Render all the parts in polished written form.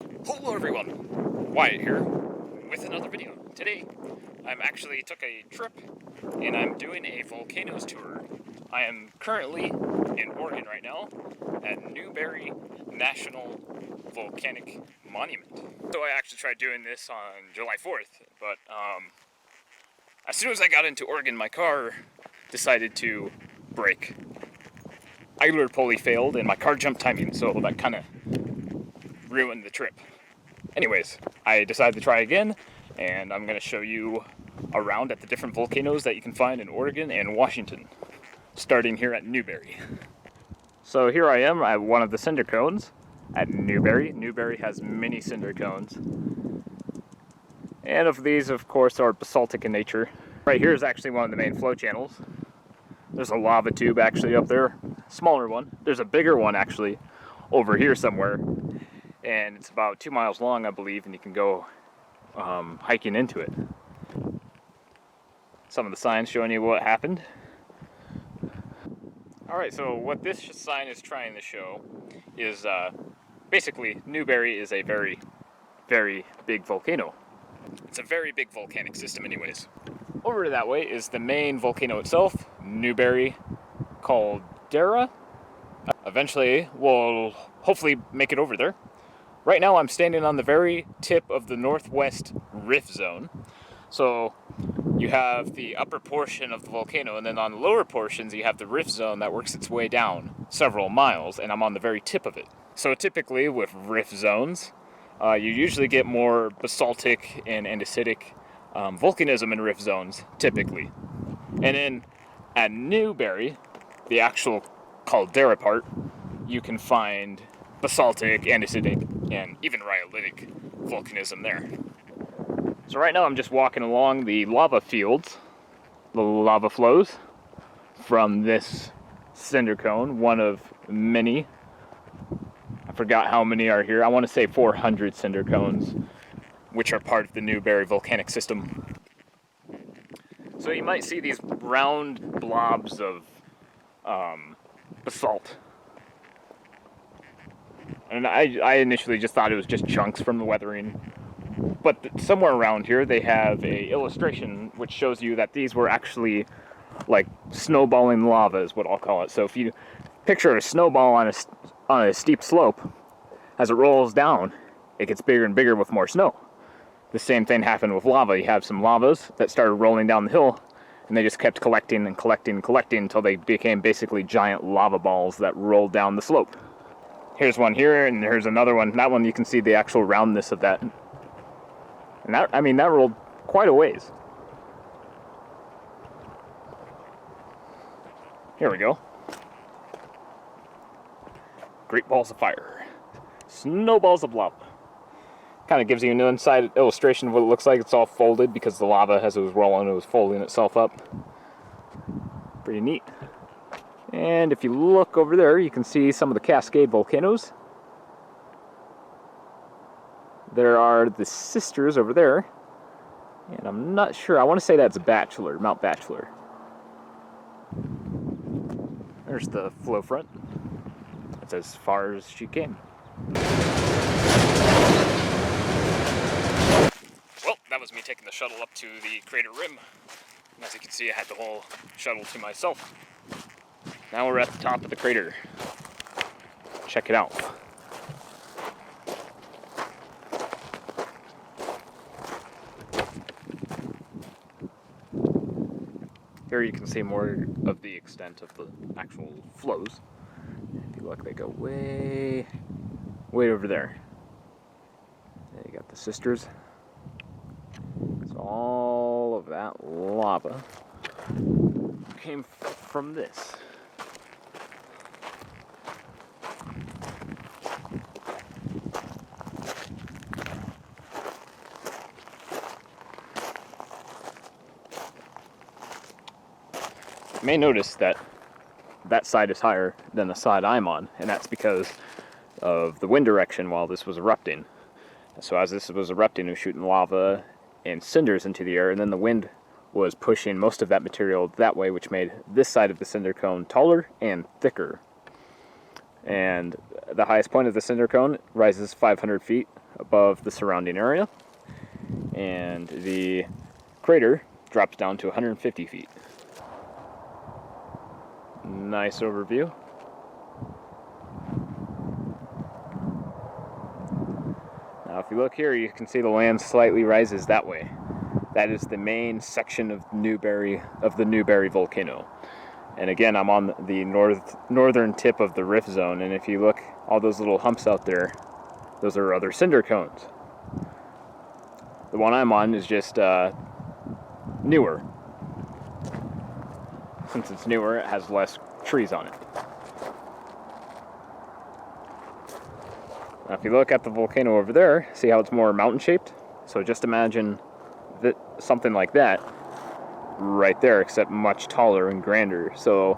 Hello everyone, Wyatt here with another video. Today, I'm actually took a trip and I'm doing a Volcanoes tour. I am currently in Oregon right now at Newberry National Volcanic Monument. So I actually tried doing this on July 4th, but as soon as I got into Oregon, my car decided to break. Idler pulley failed and my car jumped timing, so that kind of ruined the trip. Anyways, I decided to try again, and I'm going to show you around at the different volcanoes that you can find in Oregon and Washington, starting here at Newberry. So here I am at one of the cinder cones at Newberry. Newberry has many cinder cones. And of these, of course, are basaltic in nature. Right here is actually one of the main flow channels. There's a lava tube actually up there, smaller one. There's a bigger one actually over here somewhere. And it's about 2 miles long, I believe, and you can go hiking into it. Some of the signs showing you what happened. Alright, so what this sign is trying to show is basically Newberry is a very, very big volcano. It's a very big volcanic system anyways. Over that way is the main volcano itself, Newberry Caldera. Eventually, we'll hopefully make it over there. Right now I'm standing on the very tip of the northwest rift zone. So you have the upper portion of the volcano, and then on the lower portions you have the rift zone that works its way down several miles, and I'm on the very tip of it. So typically with rift zones, you usually get more basaltic and andesitic volcanism in rift zones, typically. And then at Newberry, the actual caldera part, you can find basaltic, andesitic, and even rhyolitic volcanism there. So right now I'm just walking along the lava fields, the lava flows from this cinder cone, one of many. I forgot how many are here. I want to say 400 cinder cones, which are part of the Newberry volcanic system. So you might see these round blobs of basalt. And I initially just thought it was just chunks from the weathering. But somewhere around here they have a illustration which shows you that these were actually like snowballing lava is what I'll call it. So if you picture a snowball on a steep slope, as it rolls down, it gets bigger and bigger with more snow. The same thing happened with lava. You have some lavas that started rolling down the hill, and they just kept collecting and collecting and collecting until they became basically giant lava balls that rolled down the slope. Here's one here, and here's another one. That one you can see the actual roundness of that. And that, I mean, that rolled quite a ways. Here we go. Great balls of fire. Snowballs of lava. Kind of gives you an inside illustration of what it looks like. It's all folded because the lava, as it was rolling, it was folding itself up. Pretty neat. And if you look over there, you can see some of the Cascade Volcanoes. There are the sisters over there. And I'm not sure, I want to say that's Bachelor, Mount Bachelor. There's the flow front. That's as far as she came. Well, that was me taking the shuttle up to the crater rim. And as you can see, I had the whole shuttle to myself. Now we're at the top of the crater. Check it out. Here you can see more of the extent of the actual flows. If you look, they go way over there. There you got the sisters. So all of that lava came from this. You may notice that that side is higher than the side I'm on, and that's because of the wind direction while this was erupting. So as this was erupting, it was shooting lava and cinders into the air, and then the wind was pushing most of that material that way, which made this side of the cinder cone taller and thicker. And the highest point of the cinder cone rises 500 feet above the surrounding area, and the crater drops down to 150 feet. Nice overview. Now if you look here, you can see the land slightly rises that way. That is the main section of the Newberry volcano. And again, I'm on the northern tip of the rift zone, and if you look, all those little humps out there, those are other cinder cones. The one I'm on is just newer. Since it's newer, it has less trees on it. Now if you look at the volcano over there, see how it's more mountain shaped? So just imagine that something like that right there, except much taller and grander. So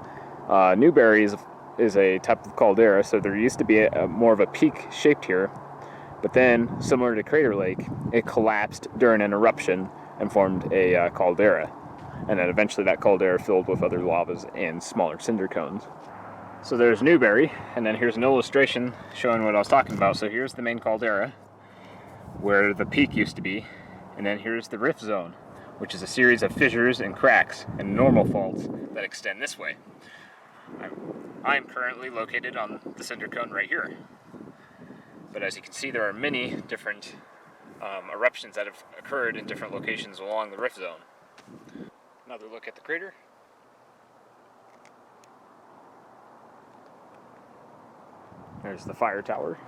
Newberry is a type of caldera, so there used to be more of a peak shaped here, but then, similar to Crater Lake, it collapsed during an eruption and formed a caldera. And then eventually that caldera filled with other lavas and smaller cinder cones. So there's Newberry, and then here's an illustration showing what I was talking about. So here's the main caldera, where the peak used to be, and then here's the rift zone, which is a series of fissures and cracks and normal faults that extend this way. I'm currently located on the cinder cone right here. But as you can see, there are many different eruptions that have occurred in different locations along the rift zone. Another look at the crater. There's the fire tower.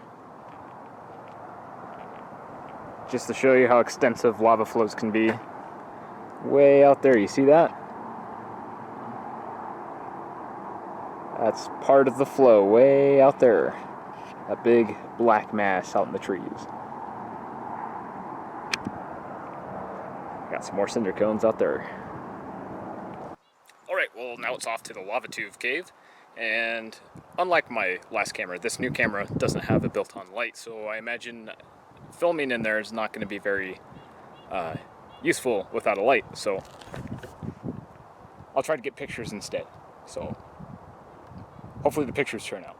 Just to show you how extensive lava flows can be. Way out there, you see that? That's part of the flow, way out there. That big black mass out in the trees. Got some more cinder cones out there. Alright, well now it's off to the Lava Tube Cave. And unlike my last camera, this new camera doesn't have a built-on light, so I imagine filming in there is not going to be very useful without a light. So I'll try to get pictures instead. So hopefully the pictures turn out.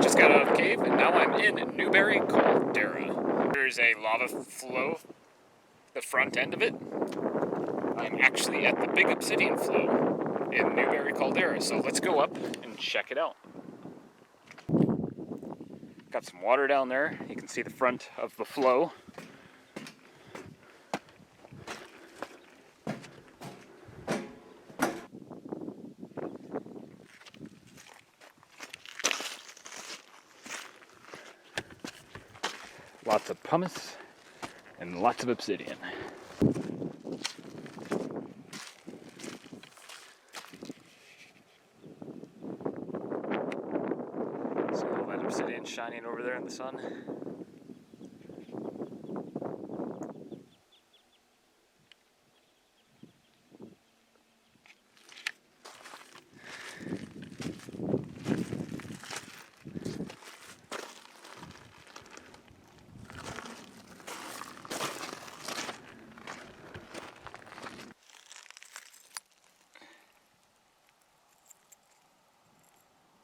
Just got out of the cave, and now I'm in Newberry Caldera. There's a lava flow, the front end of it. I'm actually at the big obsidian flow in Newberry Caldera, so let's go up and check it out. Got some water down there. You can see the front of the flow. Lots of pumice and lots of obsidian. See all that obsidian shining over there in the sun?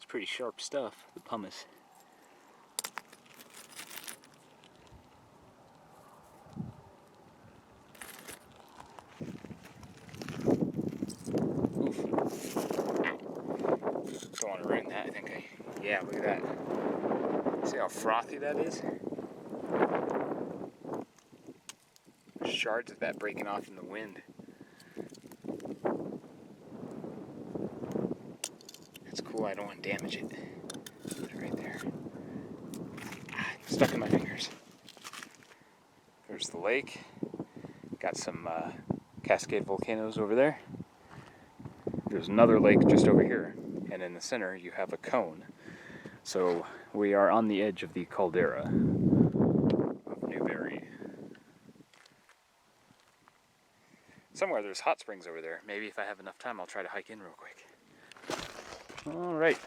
Pretty sharp stuff, the pumice. Oof. Don't want to ruin that, yeah, look at that. See how frothy that is? There's shards of that breaking off in the wind. Cool, I don't want to damage it. Put it right there. Stuck in my fingers. There's the lake. Got some Cascade Volcanos over there. There's another lake just over here. and in the center you have a cone. So we are on the edge of the caldera of Newberry. Somewhere there's hot springs over there. Maybe if I have enough time I'll try to hike in real quick. Alright.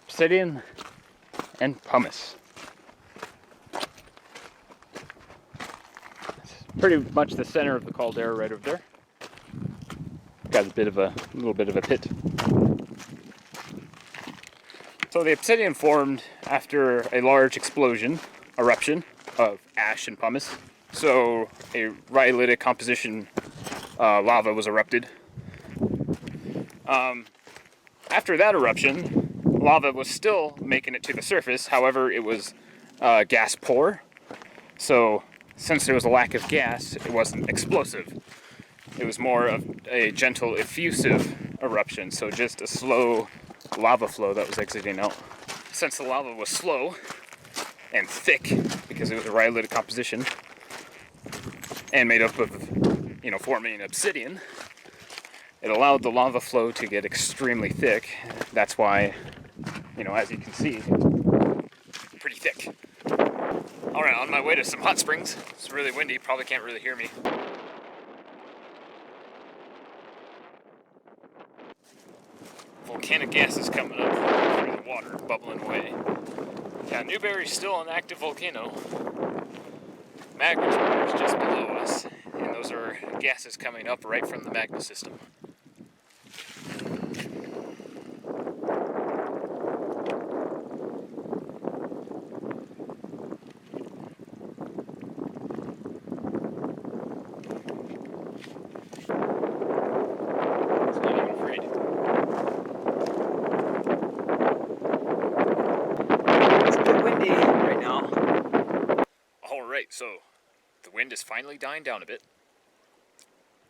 Obsidian and pumice. It's pretty much the center of the caldera right over there. Got a little bit of a pit. So the obsidian formed after a large eruption of ash and pumice. So a rhyolitic composition lava was erupted. After that eruption, lava was still making it to the surface. However, it was gas poor. So since there was a lack of gas, it wasn't explosive. It was more of a gentle, effusive eruption, so just a slow lava flow that was exiting out. Since the lava was slow and thick, because it was a rhyolitic composition, and made up of, forming obsidian, it allowed the lava flow to get extremely thick. That's why, as you can see, it's pretty thick. Alright, on my way to some hot springs. It's really windy, probably can't really hear me. Volcanic gases coming up through the water, bubbling away. Yeah, Newberry's still an active volcano. Magma chamber is just below us, and those are gases coming up right from the magma system. So the wind is finally dying down a bit.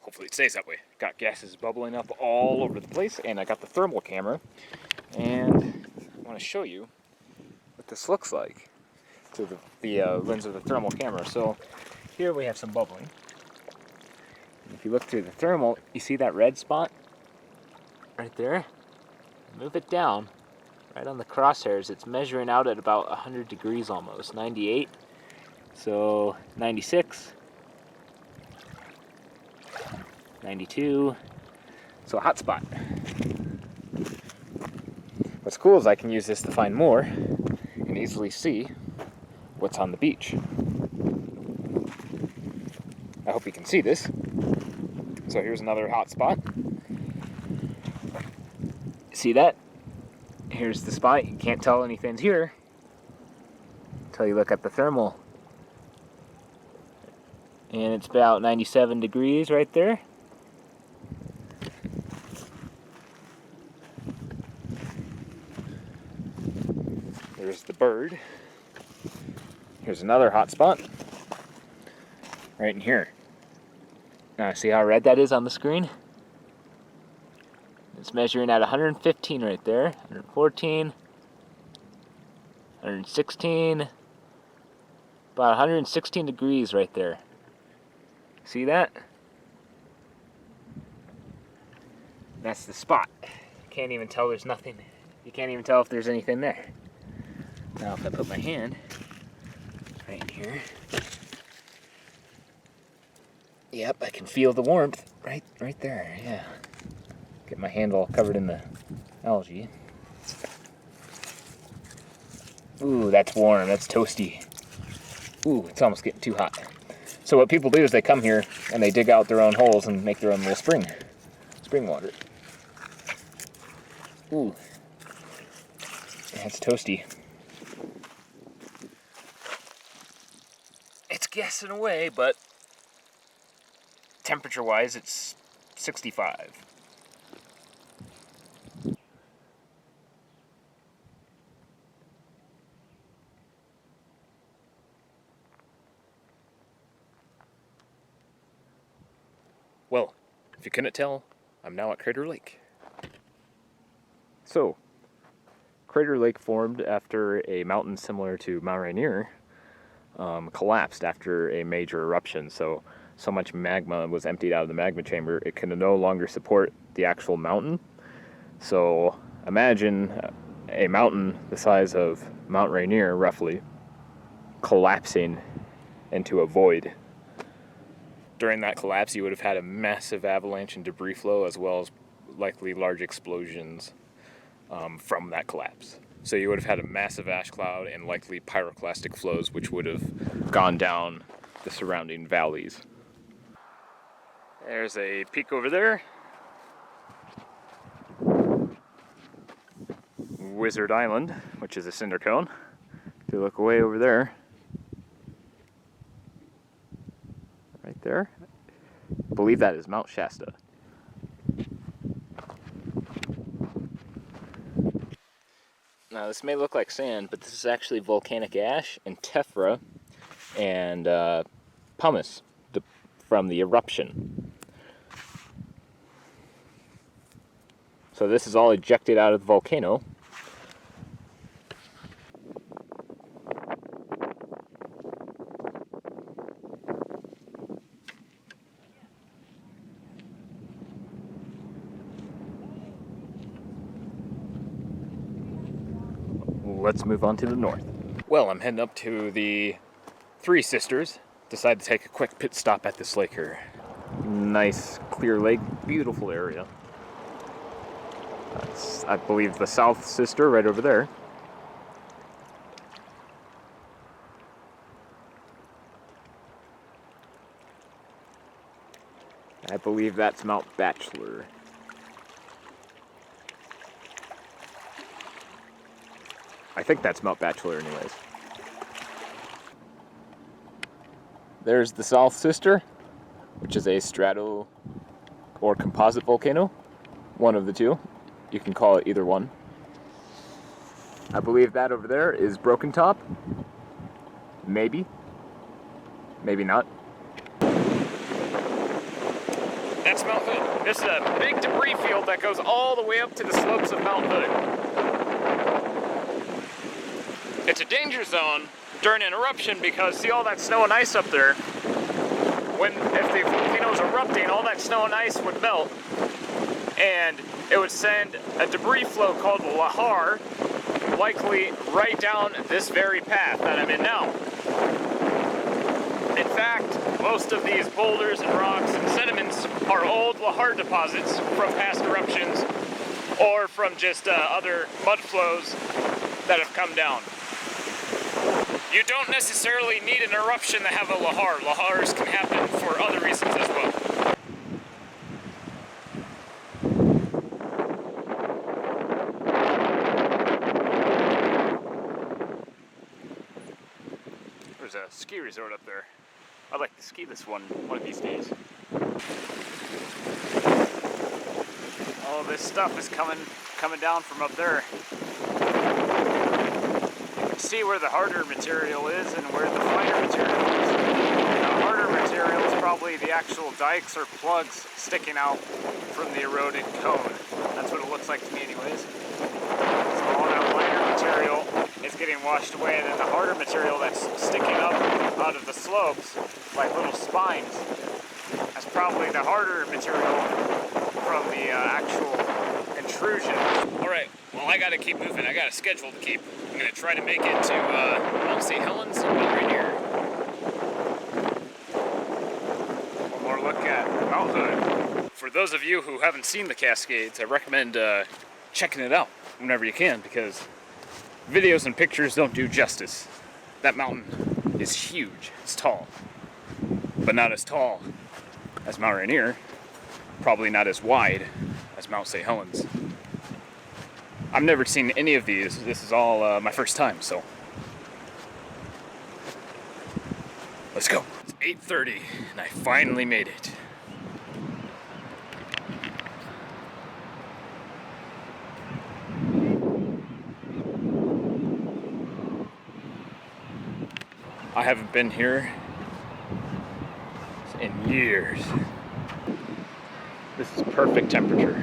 Hopefully it stays that way. Got gases bubbling up all over the place, and I got the thermal camera, and I want to show you what this looks like through the lens of the thermal camera. So here we have some bubbling. And if you look through the thermal, you see that red spot right there? Move it down right on the crosshairs. It's measuring out at about 100 degrees almost, 98. So 96, 92, so a hot spot. What's cool is I can use this to find more and easily see what's on the beach. I hope you can see this. So here's another hot spot. See that? Here's the spot. You can't tell anything's here until you look at the thermal. And it's about 97 degrees right there. There's the bird. Here's another hot spot. Right in here. Now see how red that is on the screen? It's measuring at 115 right there. 114. 116. About 116 degrees right there. See that? That's the spot. You can't even tell there's nothing. You can't even tell if there's anything there. Now if I put my hand right in here. Yep, I can feel the warmth right there, yeah. Get my hand all covered in the algae. Ooh, that's warm, that's toasty. Ooh, it's almost getting too hot. So what people do is they come here and they dig out their own holes and make their own little spring water. Ooh, that's toasty. It's gassing away, but temperature-wise, it's 65. Well, if you couldn't tell, I'm now at Crater Lake. So, Crater Lake formed after a mountain similar to Mount Rainier collapsed after a major eruption. So much magma was emptied out of the magma chamber, it could no longer support the actual mountain. So imagine a mountain the size of Mount Rainier, roughly, collapsing into a void. During that collapse, you would have had a massive avalanche and debris flow, as well as likely large explosions from that collapse. So you would have had a massive ash cloud and likely pyroclastic flows, which would have gone down the surrounding valleys. There's a peak over there. Wizard Island, which is a cinder cone. If you look way over there, right there, I believe that is Mount Shasta. Now this may look like sand, but this is actually volcanic ash and tephra and pumice from the eruption. So this is all ejected out of the volcano. Let's move on to the north. Well, I'm heading up to the Three Sisters. Decided to take a quick pit stop at this lake here. Nice, clear lake, beautiful area. That's, I believe, the South Sister right over there. I believe that's Mount Bachelor. I think that's Mount Bachelor anyways. There's the South Sister, which is a strato or composite volcano. One of the two. You can call it either one. I believe that over there is Broken Top. Maybe. Maybe not. That's Mount Hood. This is a big debris field that goes all the way up to the slopes of Mount Hood. It's a danger zone during an eruption because see all that snow and ice up there? If the volcano was erupting, all that snow and ice would melt and it would send a debris flow called lahar, likely right down this very path that I'm in now. In fact, most of these boulders and rocks and sediments are old lahar deposits from past eruptions or from just other mud flows that have come down. You don't necessarily need an eruption to have a lahar. Lahars can happen for other reasons as well. There's a ski resort up there. I'd like to ski this one of these days. All this stuff is coming down from up there. See where the harder material is and where the finer material is. The harder material is probably the actual dikes or plugs sticking out from the eroded cone. That's what it looks like to me anyways. So all that lighter material is getting washed away, and then the harder material that's sticking up out of the slopes, like little spines, that's probably the harder material from the actual intrusion. Alright, well I gotta keep moving. I got a schedule to keep. I'm going to try to make it to Mount St Helens and Mount Rainier. One more look at Mount Hood. For those of you who haven't seen the Cascades, I recommend checking it out whenever you can because videos and pictures don't do justice. That mountain is huge. It's tall. But not as tall as Mount Rainier. Probably not as wide as Mount St Helens. I've never seen any of these. This is all my first time, so let's go. It's 8:30 and I finally made it. I haven't been here in years. This is perfect temperature.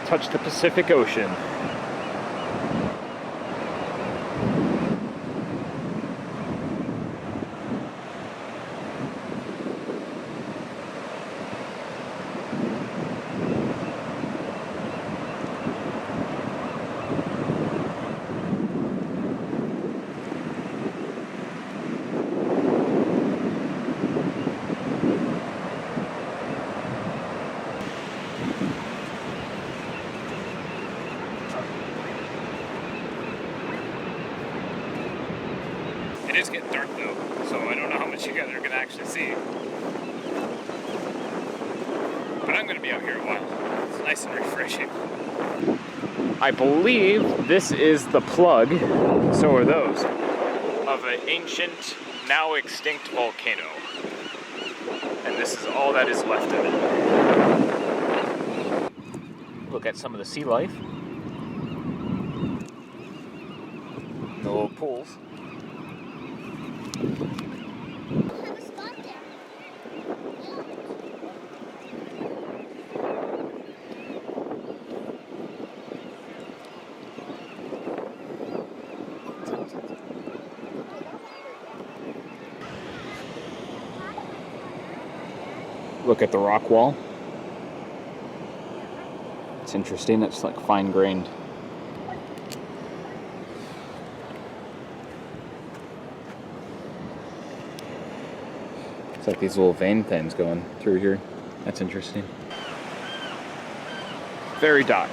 Touch the Pacific Ocean. It is getting dark though, so I don't know how much you guys are going to actually see. But I'm going to be out here a while. It's nice and refreshing. I believe this is the plug, so are those, of an ancient, now extinct volcano. And this is all that is left of it. Look at some of the sea life. The little pools. Look at the rock wall. It's interesting, it's like fine grained. It's like these little vein things going through here. That's interesting. Very dark.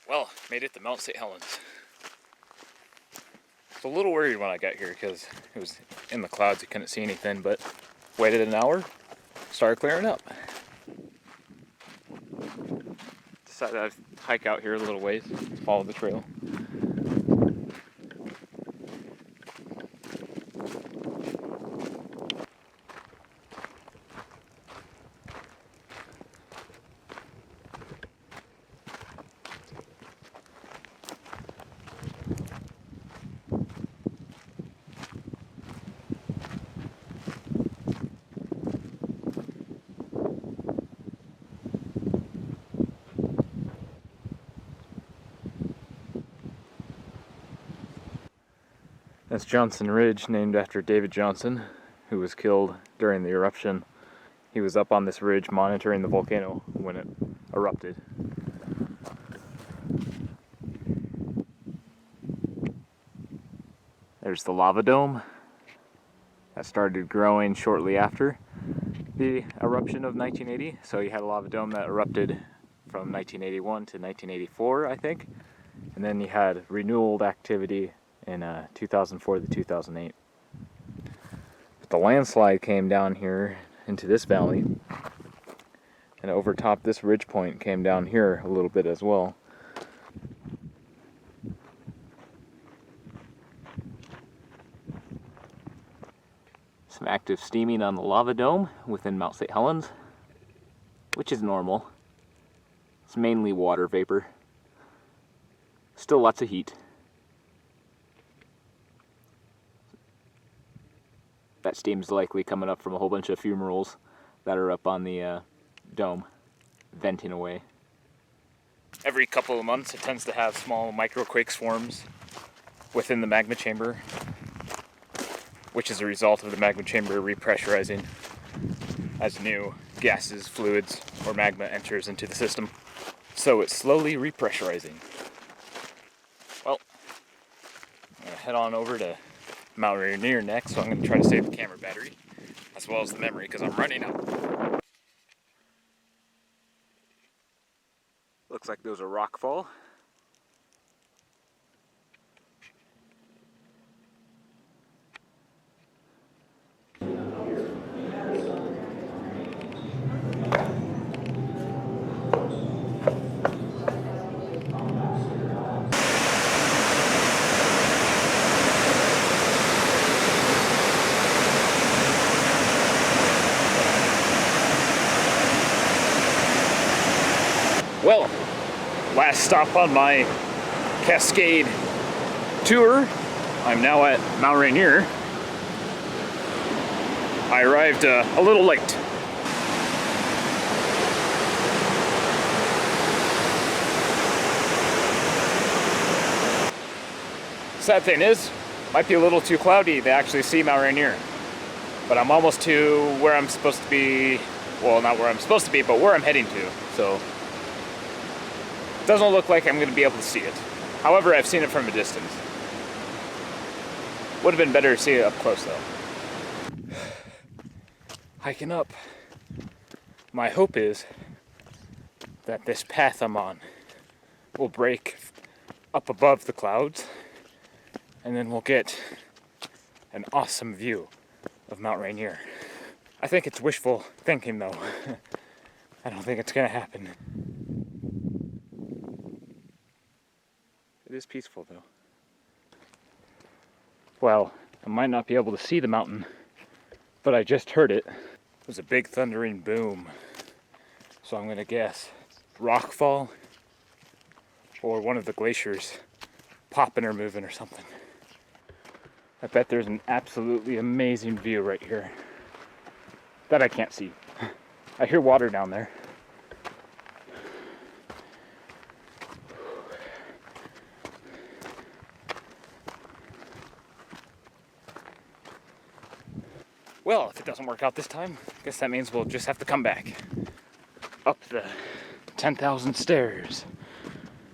Well, made it to Mount St Helens. I was a little worried when I got here because it was in the clouds, you couldn't see anything, but waited an hour, started clearing up. Decided I'd hike out here a little ways, follow the trail. That's Johnson Ridge, named after David Johnson, who was killed during the eruption. He was up on this ridge monitoring the volcano when it erupted. There's the lava dome that started growing shortly after the eruption of 1980. So you had a lava dome that erupted from 1981 to 1984, I think. And then you had renewed activity in 2004 to 2008. But the landslide came down here into this valley and overtopped this ridge point, came down here a little bit as well. Some active steaming on the lava dome within Mount St Helens, which is normal. It's mainly water vapor. Still lots of heat. That steam's likely coming up from a whole bunch of fumaroles that are up on the dome, venting away. Every couple of months it tends to have small microquake swarms within the magma chamber, which is a result of the magma chamber repressurizing as new gases, fluids, or magma enters into the system. So it's slowly repressurizing. Well, I'm going to head on over to Mount Rainier next, so I'm going to try to save the camera battery as well as the memory because I'm running out. Looks like there's a rock fall. Well, last stop on my Cascade tour. I'm now at Mount Rainier. I arrived a little late. Sad thing is, might be a little too cloudy to actually see Mount Rainier. But I'm almost to where I'm supposed to be. Well, not where I'm supposed to be, but where I'm heading to. So doesn't look like I'm going to be able to see it. However, I've seen it from a distance. Would have been better to see it up close though. Hiking up. My hope is that this path I'm on will break up above the clouds and then we'll get an awesome view of Mount Rainier. I think it's wishful thinking though. I don't think it's going to happen. It is peaceful though. Well, I might not be able to see the mountain, but I just heard it. It was a big thundering boom. So I'm gonna guess rockfall or one of the glaciers popping or moving or something. I bet there's an absolutely amazing view right here that I can't see. I hear water down there. Well, if it doesn't work out this time, I guess that means we'll just have to come back up the 10,000 stairs.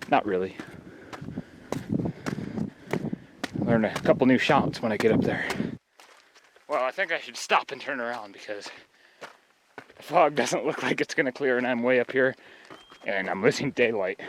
Not really. Learn a couple new shots when I get up there. Well, I think I should stop and turn around because the fog doesn't look like it's gonna clear and I'm way up here and I'm losing daylight.